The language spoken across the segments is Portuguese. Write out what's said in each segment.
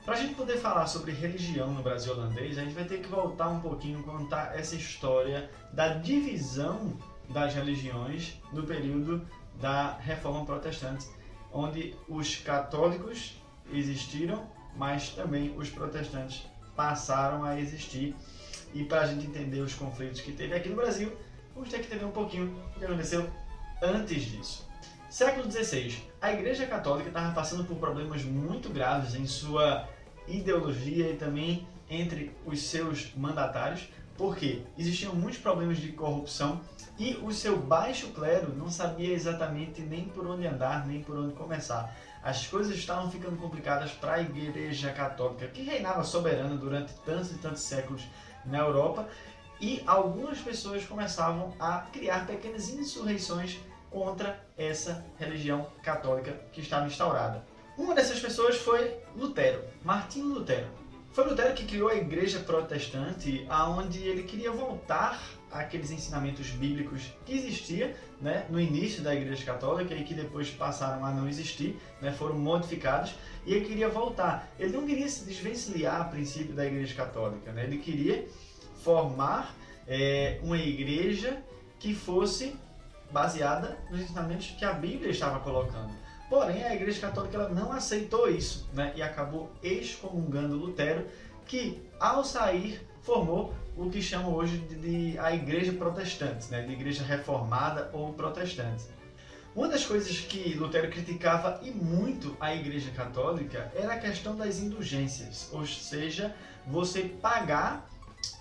Para a gente poder falar sobre religião no Brasil holandês, a gente vai ter que voltar um pouquinho, contar essa história da divisão das religiões no período da Reforma Protestante, onde os católicos existiram, mas também os protestantes passaram a existir. E para a gente entender os conflitos que teve aqui no Brasil, vamos ter que entender um pouquinho o que aconteceu antes disso. Século XVI, a Igreja Católica estava passando por problemas muito graves em sua ideologia e também entre os seus mandatários, porque existiam muitos problemas de corrupção e o seu baixo clero não sabia exatamente nem por onde andar, nem por onde começar. As coisas estavam ficando complicadas para a Igreja Católica, que reinava soberana durante tantos e tantos séculos na Europa, e algumas pessoas começavam a criar pequenas insurreições contra essa religião católica que estava instaurada. Uma dessas pessoas foi Lutero, Martinho Lutero. Foi Lutero que criou a Igreja Protestante, aonde ele queria voltar àqueles ensinamentos bíblicos que existiam, né, no início da Igreja Católica e que depois passaram a não existir, né, foram modificados, e ele queria voltar. Ele não queria se desvencilhar a princípio da Igreja Católica, né? Ele queria formar uma igreja que fosse baseada nos ensinamentos que a Bíblia estava colocando. Porém, a Igreja Católica ela não aceitou isso, né? E acabou excomungando Lutero, que ao sair formou o que chamam hoje de a Igreja Protestante, né? De Igreja Reformada ou Protestante. Uma das coisas que Lutero criticava e muito a Igreja Católica era a questão das indulgências, ou seja, você pagar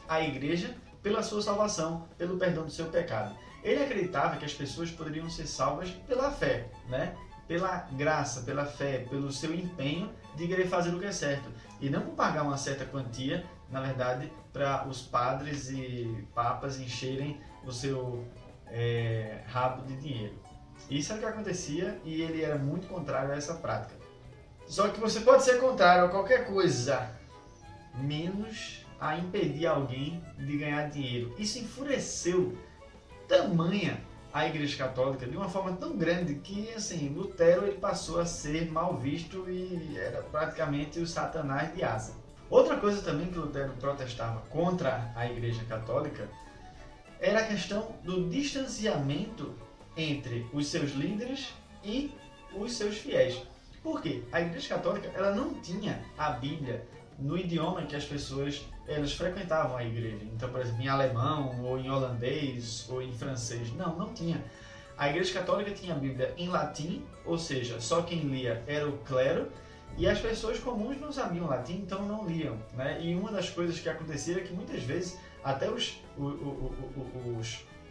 a Igreja pela sua salvação, pelo perdão do seu pecado. Ele acreditava que as pessoas poderiam ser salvas pela fé, né? Pela graça, pela fé, pelo seu empenho de querer fazer o que é certo. E não por pagar uma certa quantia, na verdade, para os padres e papas encherem o seu rabo de dinheiro. Isso é o que acontecia e ele era muito contrário a essa prática. Só que você pode ser contrário a qualquer coisa, menos a impedir alguém de ganhar dinheiro. Isso enfureceu tamanha a Igreja Católica de uma forma tão grande que, assim, Lutero ele passou a ser mal visto e era praticamente o Satanás de asa. Outra coisa também que Lutero protestava contra a Igreja Católica era a questão do distanciamento entre os seus líderes e os seus fiéis. Por quê? A Igreja Católica ela não tinha a Bíblia no idioma que as pessoas elas frequentavam a igreja. Então, por exemplo, em alemão, ou em holandês, ou em francês. Não tinha. A Igreja Católica tinha a Bíblia em latim, ou seja, só quem lia era o clero, e as pessoas comuns não sabiam latim, então não liam, né? E uma das coisas que acontecia era que muitas vezes até os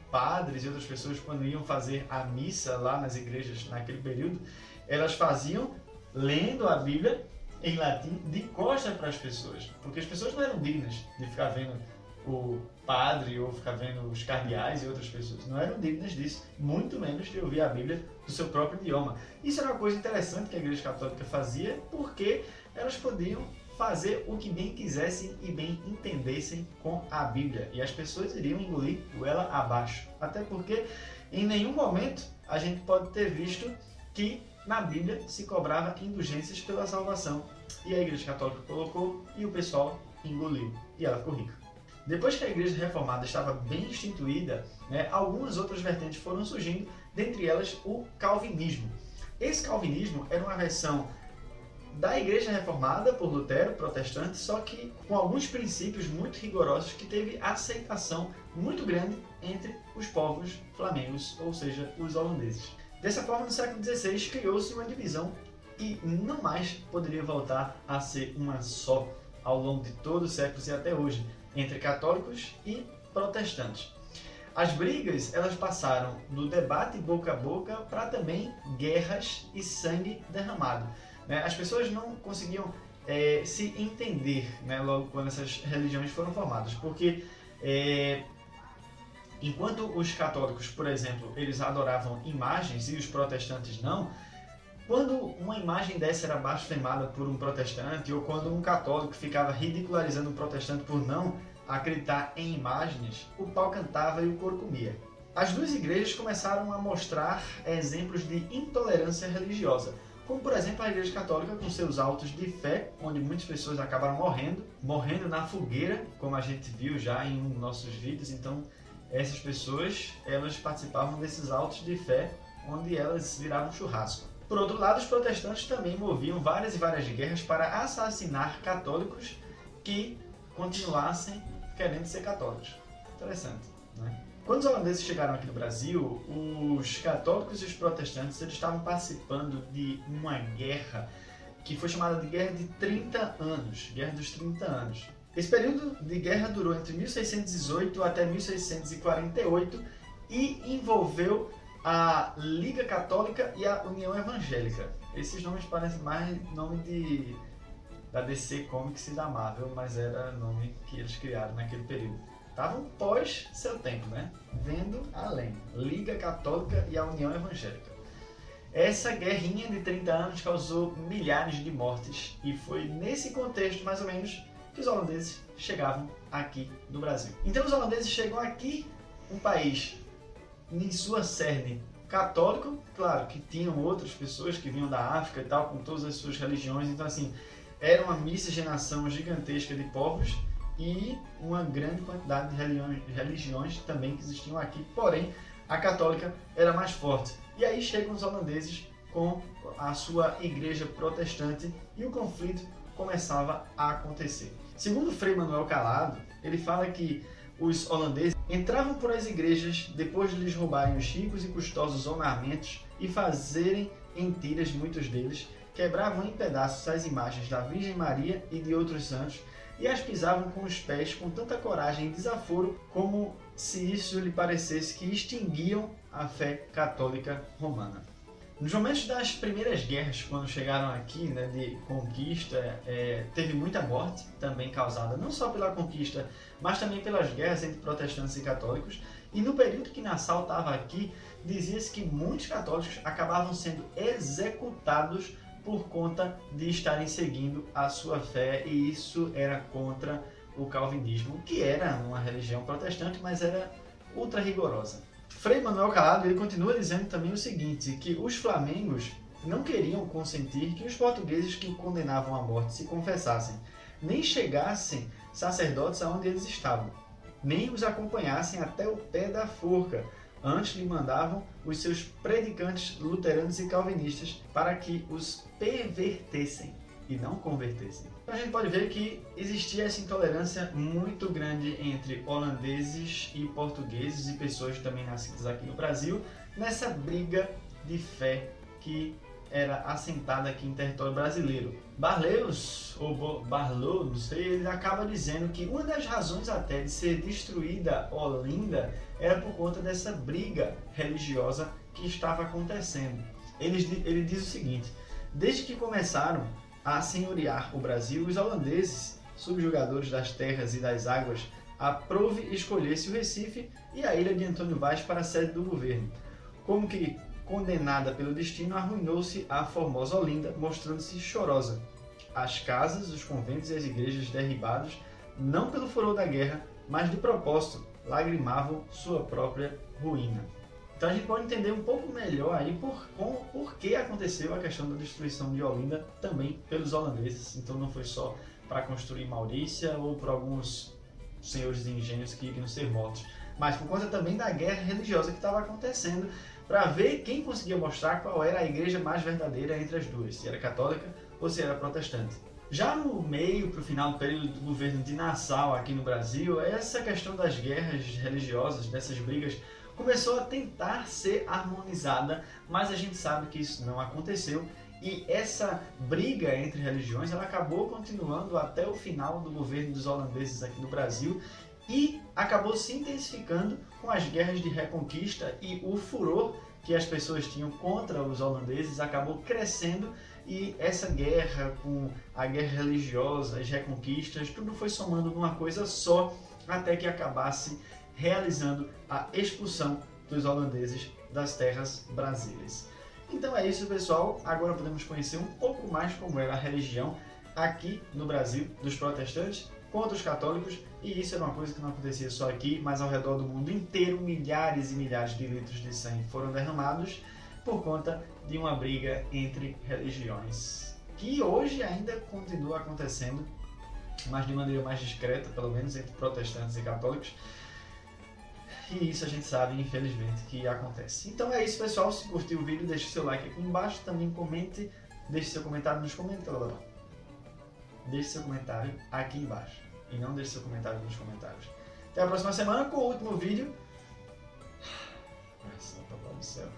padres e outras pessoas, quando iam fazer a missa lá nas igrejas naquele período, elas faziam lendo a Bíblia em latim de costas para as pessoas, porque as pessoas não eram dignas de ficar vendo o padre ou ficar vendo os cardeais e outras pessoas, não eram dignas disso, muito menos de ouvir a Bíblia do seu próprio idioma. Isso era uma coisa interessante que a Igreja Católica fazia, porque elas podiam fazer o que bem quisessem e bem entendessem com a Bíblia, e as pessoas iriam engolir goela abaixo, até porque em nenhum momento a gente pode ter visto que na Bíblia se cobrava indulgências pela salvação, e a Igreja Católica colocou e o pessoal engoliu, e ela ficou rica. Depois que a Igreja Reformada estava bem instituída, né, algumas outras vertentes foram surgindo, dentre elas o Calvinismo. Esse Calvinismo era uma versão da Igreja Reformada por Lutero, protestante, só que com alguns princípios muito rigorosos que teve aceitação muito grande entre os povos flamengos, ou seja, os holandeses. Dessa forma, no século XVI, criou-se uma divisão e não mais poderia voltar a ser uma só ao longo de todos os séculos e até hoje, entre católicos e protestantes. As brigas elas passaram do debate boca a boca para também guerras e sangue derramado, né? As pessoas não conseguiam se entender, né, logo quando essas religiões foram formadas, porque enquanto os católicos, por exemplo, eles adoravam imagens e os protestantes não, quando uma imagem dessa era blasfemada por um protestante ou quando um católico ficava ridicularizando um protestante por não acreditar em imagens, o pau cantava e o couro comia. As duas igrejas começaram a mostrar exemplos de intolerância religiosa. como por exemplo a Igreja Católica com seus autos de fé, onde muitas pessoas acabaram morrendo na fogueira, como a gente viu já em um dos nossos vídeos. Então essas pessoas, elas participavam desses autos de fé, onde elas viravam churrasco. Por outro lado, os protestantes também moviam várias e várias guerras para assassinar católicos que continuassem querendo ser católicos. Interessante, né? Quando os holandeses chegaram aqui no Brasil, os católicos e os protestantes eles estavam participando de uma guerra que foi chamada de Guerra de 30 anos, Guerra dos 30 anos. Esse período de guerra durou entre 1618 até 1648 e envolveu a Liga Católica e a União Evangélica. Esses nomes parecem mais nome da DC Comics e da Marvel, mas era nome que eles criaram naquele período. Estavam pós seu tempo, né? Vendo além. Liga Católica e a União Evangélica. Essa guerrinha de 30 anos causou milhares de mortes e foi nesse contexto, mais ou menos, que os holandeses chegavam aqui no Brasil. Então os holandeses chegam aqui, um país em sua cerne católico, claro que tinham outras pessoas que vinham da África e tal, com todas as suas religiões, então assim, era uma miscigenação gigantesca de povos e uma grande quantidade de religiões também que existiam aqui, porém a católica era mais forte. E aí chegam os holandeses com a sua igreja protestante e o conflito começava a acontecer. Segundo Frei Manuel Calado, ele fala que os holandeses entravam por as igrejas depois de lhes roubarem os ricos e custosos ornamentos e fazerem em tiras muitos deles, quebravam em pedaços as imagens da Virgem Maria e de outros santos e as pisavam com os pés com tanta coragem e desaforo como se isso lhe parecesse que extinguiam a fé católica romana. Nos momentos das primeiras guerras, quando chegaram aqui, né, de conquista, teve muita morte também causada não só pela conquista, mas também pelas guerras entre protestantes e católicos. E no período que Nassau estava aqui, dizia-se que muitos católicos acabavam sendo executados por conta de estarem seguindo a sua fé, e isso era contra o calvinismo, que era uma religião protestante, mas era ultra rigorosa. Frei Manuel Calado ele continua dizendo também o seguinte, que os flamengos não queriam consentir que os portugueses que condenavam à morte se confessassem, nem chegassem sacerdotes aonde eles estavam, nem os acompanhassem até o pé da forca. Antes lhe mandavam os seus predicantes luteranos e calvinistas para que os pervertessem e não convertessem. Então a gente pode ver que existia essa intolerância muito grande entre holandeses e portugueses e pessoas também nascidas aqui no Brasil, nessa briga de fé que era assentada aqui em território brasileiro. Barleusz, ou Barlow, não sei, ele acaba dizendo que uma das razões até de ser destruída Olinda era por conta dessa briga religiosa que estava acontecendo. Ele diz o seguinte: desde que começaram a senhorear o Brasil, os holandeses, subjugadores das terras e das águas, aprove escolhesse o Recife e a ilha de Antônio Vaz para a sede do governo. Como que, condenada pelo destino, arruinou-se a formosa Olinda, mostrando-se chorosa. As casas, os conventos e as igrejas derribados, não pelo furor da guerra, mas de propósito, lagrimavam sua própria ruína. Então a gente pode entender um pouco melhor aí por que aconteceu a questão da destruição de Olinda também pelos holandeses. Então não foi só para construir Maurícia ou por alguns senhores de engenhos que iriam ser mortos, mas por conta também da guerra religiosa que estava acontecendo, para ver quem conseguia mostrar qual era a igreja mais verdadeira entre as duas, se era católica ou se era protestante. Já no meio para o final do período do governo de Nassau aqui no Brasil, essa questão das guerras religiosas, dessas brigas, começou a tentar ser harmonizada, mas a gente sabe que isso não aconteceu e essa briga entre religiões ela acabou continuando até o final do governo dos holandeses aqui no Brasil e acabou se intensificando com as guerras de reconquista, e o furor que as pessoas tinham contra os holandeses acabou crescendo, e essa guerra com a guerra religiosa, as reconquistas, tudo foi somando numa coisa só até que acabasse realizando a expulsão dos holandeses das terras brasileiras. Então é isso, pessoal. Agora podemos conhecer um pouco mais como era a religião aqui no Brasil dos protestantes contra os católicos, e isso era uma coisa que não acontecia só aqui, mas ao redor do mundo inteiro. Milhares e milhares de litros de sangue foram derramados por conta de uma briga entre religiões, que hoje ainda continua acontecendo, mas de maneira mais discreta, pelo menos entre protestantes e católicos. E isso a gente sabe, infelizmente, que acontece. Então é isso, pessoal. Se curtiu o vídeo, deixe seu like aqui embaixo. Também comente, deixe seu comentário nos comentários. Deixe seu comentário aqui embaixo. E não deixe seu comentário nos comentários. Até a próxima semana com o último vídeo. Graças ao Papai do Céu.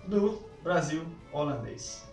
Do Brasil holandês.